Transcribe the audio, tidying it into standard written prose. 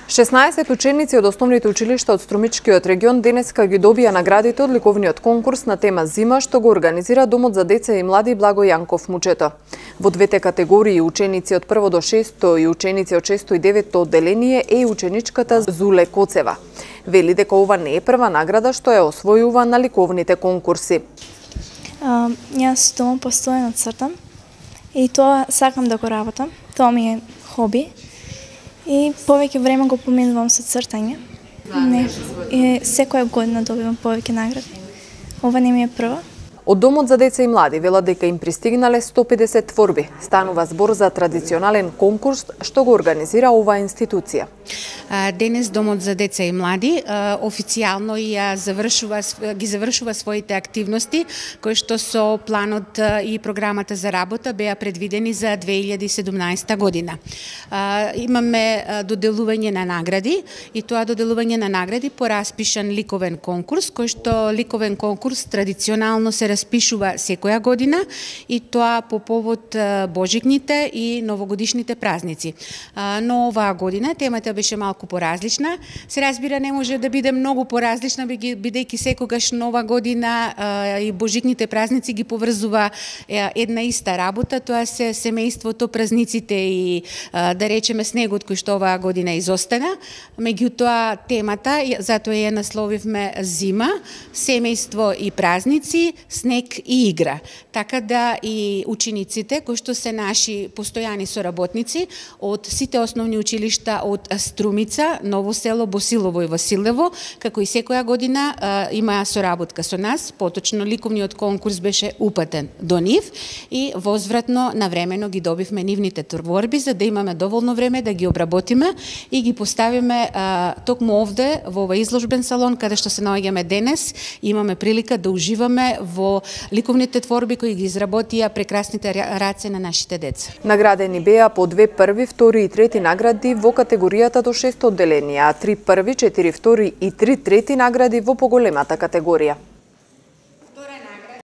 16 ученици од основните училишта од Струмичкиот регион денеска ги добија наградите од ликовниот конкурс на тема Зима, што го организира Домот за деца и млади Благо Јанков Мучето. Во двете категории ученици од 1 до 6 и ученици од 6 и 9 одделение е ученичката Зуле Коцева. Вели дека ова не е прва награда што ја освојува на ликовните конкурси. Јас дома постојано цртам и тоа сакам да го работам. Тоа ми е хоби. И повеќе време го поминувам со цртање. Секоја година добивам повеќе награди. Ова не ми е прва. Од Домот за деца и млади велат дека им пристигнале 150 творби. Станува збор за традиционален конкурс што го организира оваа институција. Денес Домот за деца и млади официјално ги завршува своите активности кои што со планот и програмата за работа беа предвидени за 2017 година. Имаме доделување на награди и тоа доделување на награди по распишан ликовен конкурс, кој што ликовен конкурс традиционално се распишува секоја година и тоа по повод божикните и новогодишните празници. Но оваа година темата беше малку поразлична. Се разбира, не може да биде многу поразлична, бидејќи секогаш нова година и божикните празници ги поврзува една иста работа, тоа се семејството, празниците и да речеме снегот кој што оваа година изостана. Меѓутоа темата, затоа ја насловивме Зима, семејство и празници, снег и игра. Така да и учениците кои што се наши постојани соработници од сите основни училишта од Струмица, Ново село, Босилово и Василево, како и секоја година имаа соработка со нас. Поточно ликовниот конкурс беше упатен до нив и возвратно навремено ги добивме нивните творби за да имаме доволно време да ги обработиме и ги поставиме токму овде во овој изложбен салон каде што се наоѓаме денес. Имаме прилика да уживаме во ликовните творби кои ги изработија прекрасните раце на нашите деца. Наградени беа по 2 први, втори и трети награди во категоријата до 6 одделенија, а 3 први, 4 втори и 3 трети награди во поголемата категорија.